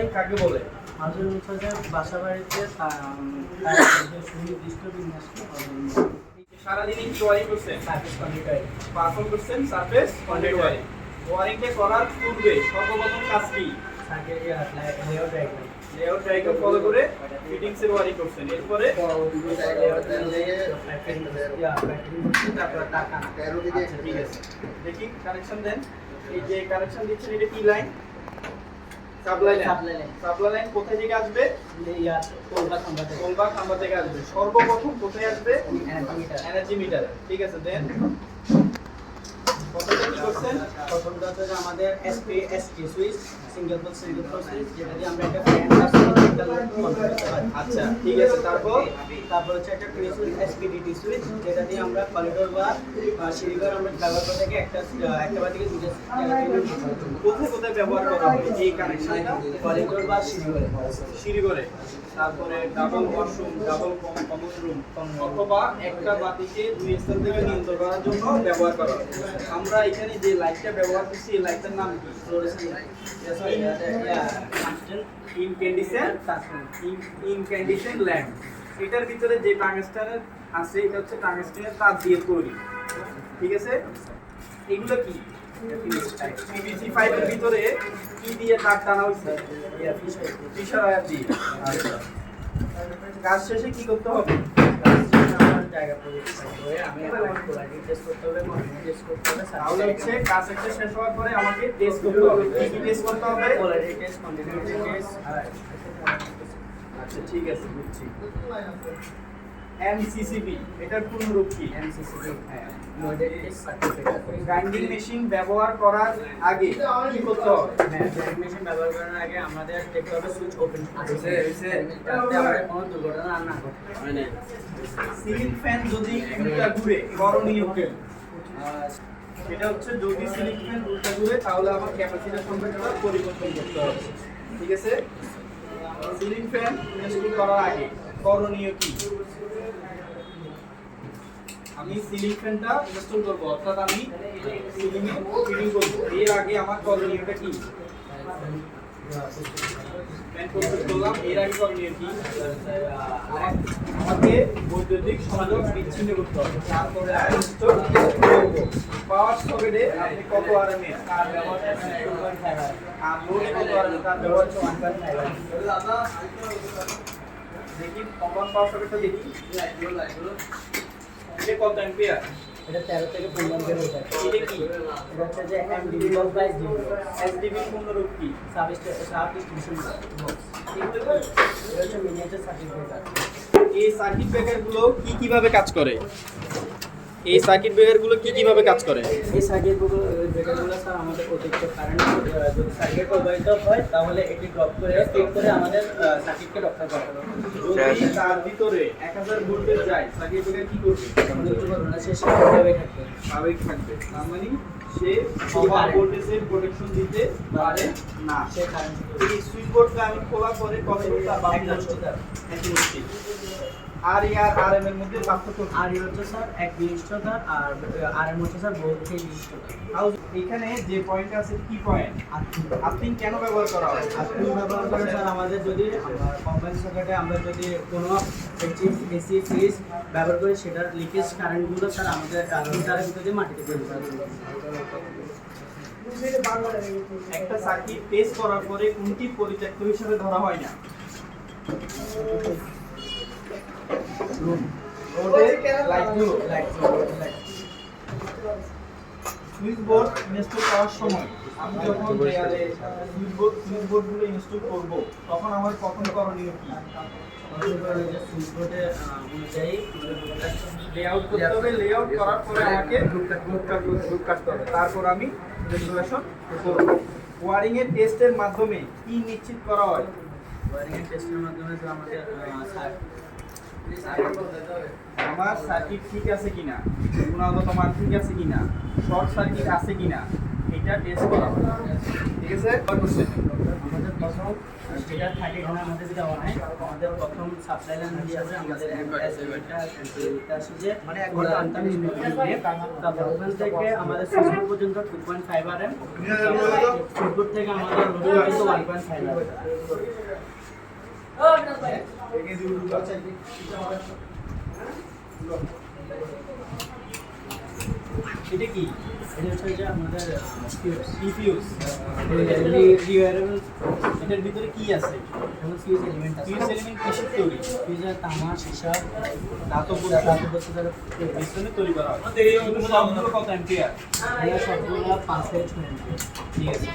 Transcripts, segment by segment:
Wiring কাকে বলে? আমাদের হচ্ছে যে বাসা বাড়িতে সুনির্দিষ্ট বিন্যাসকে সারাদিনে কি ওয়ারিং করছেন? সার্ভিস কন্ডিটর পারফর্ম করছেন সারফেস কন্ডিট ওয়ারিং। ওয়ারিংটা করার পূর্বে সর্বপ্রথম কাজ কি? Circuit layout diagram layout diagram follow করে ফিটিংস এর ওয়ারিং করছেন। এরপরে আচ্ছা, ঠিক আছে, দেখি কানেকশন দেন। এই যে কানেকশন দিচ্ছেন এটা কি line? Supply line. Supply line কোথা থেকে আসবে? কোলবা খাম্বা থেকে আসবে। সর্বপ্রথম কোথায় আসবে? Energy meter. ঠিক আছে, দেন প্রথমে কি করছেন? প্রথমটা হচ্ছে যে আমাদের SP switch single pole switch, যেটা দিয়ে আমরা একটা ফ্যান কন্ট্রোল করতে পারি। আচ্ছা, ঠিক আছে, তারপর হচ্ছে একটা ট্রি সুইচ এসপিডিটি সুইচ, যেটা দিয়ে আমরা করিডোর বা সিঁড়িঘর আমরা ব্যবহার করে থাকি। একটা বা থেকে দুটো কোথায় কোথায় ব্যবহার করা হবে এই কানেকশনটা? করিডোর বা সিঁড়িঘরে, তারপরে double washroom, double common room, অথবা একটা বাতিকে দুই স্থান থেকে নিয়ন্ত্রণ করার জন্য ব্যবহার করা হয়। আমরা এখানে যে লাইটটা ব্যবহার করছি এই লাইটটার নাম কি? Fluorescent light. Incandescent lamp. এটার ভিতরে যে টাংস্টেনের আছে এটা হচ্ছে টাংস্টেনের তার দিয়ে তৈরি। ঠিক আছে, এগুলো কি? পিভিসি পাইপের ভিতরে কি দিয়ে তার টানা হয়েছে? ফিশার ওয়্যার দিয়ে। আচ্ছা, কাজ শেষে কি করতে হবে? জায়গা পরিষ্কার করে আমি কোয়ালিটি টেস্ট করতে হবে, কোয়ান্টিটি টেস্ট করতে হবে। তাহলে হচ্ছে কাজ একটা শেষ হওয়ার পরে আমাকে টেস্ট করতে হবে। কি কি টেস্ট করতে হবে? Quality test, quantity test. আচ্ছা, ঠিক আছে, বুঝছি। এমসিসিবি এটার পূর্ণ রূপ কি? MCCB model test certificate. Grinding machine ব্যবহার করার আগে কি করতে হবে? গ্রাইন্ডিং মেশিন ব্যবহার করার আগে আমাদের দেখতে হবে সুইচ ওপেন আছে, যাতে আমাদের কোনো দুর্ঘটনা না ঘটে। সিলিং ফ্যান যদি উল্টা ঘুরে করণীয় কি? সেটা হচ্ছে যদি সিলিং ফ্যান উল্টা ঘুরে তাহলে আমার ক্যাপাসিটর সংখ্যাটা পরিবর্তন করতে হবে। ঠিক আছে, সিলিং ফ্যান ইনস্টল করার আগে করণীয় কি? আমি সিলিং ফ্যানটা ইনস্টল করব, অর্থাৎ আমি সিলিং এ ফিটিং করব। এর আগে আমার করণীয়টা কি? ফ্যান প্রস্তুত করলাম, এর আগে করণীয় কি? আমাকে বৈদ্যুতিক সংযোগ বিচ্ছিন্ন করতে হবে। তারপরে আমি ইনস্টল করব। পাওয়ার সকেটে আপনি কত আরএমএ তার ব্যবহার করছেন? 2.5 আর লোডে কত আরএমএ তার ব্যবহার করছেন? 1.5। দেখি কমন পাওয়ার সকেটটা দেখি। এটা কত অ্যাম্পিয়ার? এটা 13 থেকে 15 অ্যাম্পিয়ার হয়ে যায়। এটা কি? এটা হচ্ছে যে এমডিবি বল প্রাইস ডিবি। এসডিবি পূর্ণ রূপ কি? Sub distribution box. এটা হচ্ছে মিনিয়েচার সার্কিট ব্রেকার। এই সার্কিট ব্রেকারগুলো কিভাবে কাজ করে? এই সার্কিট ব্রেকারগুলো কিভাবে কাজ করে? এই ব্রেকারগুলো স্যার আমাদের অতিরিক্ত কারেন্ট যদি সার্কিট প্রবাহিত হয় তাহলে এটি ড্রপ করে স্পিড করে আমাদের সার্কিটকে রক্ষা করে। যদি তার ভিতরে 1000 ভোল্টেজ যায় সার্কিট ব্রেকার কি করবে? সে স্বাভাবিক থাকবে। স্বাভাবিক থাকবে, তার মানে সে ওভার ভোল্টেজের প্রোটেকশন দিতে পারে না। সে কারেন্ট এই সুইচ বোর্ডটা আমি খোলার পরে কত তার বাকি যাচ্ছে? আর আর এম এর মধ্যে পার্থক্য কি? আর হচ্ছে স্যার এক বিশিষ্টতা আর এর হচ্ছে স্যার বহু বিশিষ্টতা। এখানে যে পয়েন্ট আছে কি পয়েন্ট? আর্থিং কেন ব্যবহার করা হয়? আর্থিং ব্যবহার করে স্যার আমাদের যদি কম্বাইন সকেটে আমরা যদি কোনো এসি ফ্রিজ ব্যবহার করি সেটার লিকেজ কারেন্টগুলো স্যার আমাদের মিটারের ভিতরে মাটিতে পড়ে যাবে। একটা সার্কিট টেস্ট করার পরে কোনটি পরিত্যক্ত হিসেবে ধরা হয় না? সুইচ বোর্ড ইনস্টল করার সময় আমি যখন সুইচ বোর্ডগুলো ইনস্টল করব তখন আমার প্রথম করণীয় কি? সুইচ বোর্ডের অনুযায়ী লেআউট করতে হবে। লেআউট করার পরে আমাকে গ্রুপ কাটতে হবে। তারপর আমি ইনস্টলেশন করব। ওয়ারিং এর টেস্টের মাধ্যমে কি নিশ্চিত করা হয়? ওয়ারিং এর টেস্টের মাধ্যমে স্যার আমাদের আমার সার্কিট ঠিক আছে কিনা, গুণগত মান ঠিক আছে কিনা, শর্ট সার্কিট আছে কিনা এটা টেস্ট করা হয়। ঠিক আছে, আমাদের প্রথম যেটা থাকে এখানে আমাদের দেওয়া নাই, আমাদের প্রথম সাপ্লাই লাইন দিয়ে আছে আমাদের এটা আসে যে মানে তারপর ওখান থেকে আমাদের সুইচবোর্ড পর্যন্ত 2.5 RM, সুইচবোর্ড থেকে আমাদের লোড পর্যন্ত 1.5 RM। এটা কি? এটা হচ্ছে যে আমাদের ফিউজ রিওয়ারেবল। এটার ভিতরে কি আছে? যেমন ফিউজ এলিমেন্ট আছে, ফিউজ এলিমেন্ট কিসের তৈরি? ফিউজের তামা, সীসা, ধাতব ধাতু বস্তু দ্বারা মিশ্রণে তৈরি করা হয়। সবগুলো কত অ্যাম্পিয়ার? এগুলো সবগুলো 5 থেকে 6 অ্যাম্পিয়ার। ঠিক আছে,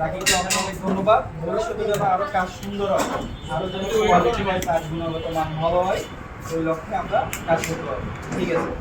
রাকিবকে অনেক অনেক ধন্যবাদ। ভবিষ্যতে যেন আরো কাজ সুন্দর হয়, আরো যেন কোয়ালিটি হয়, কাজ গুণগত মান ভালো হয়, ওই লক্ষ্যে আমরা কাজ করতে পারবো। ঠিক আছে।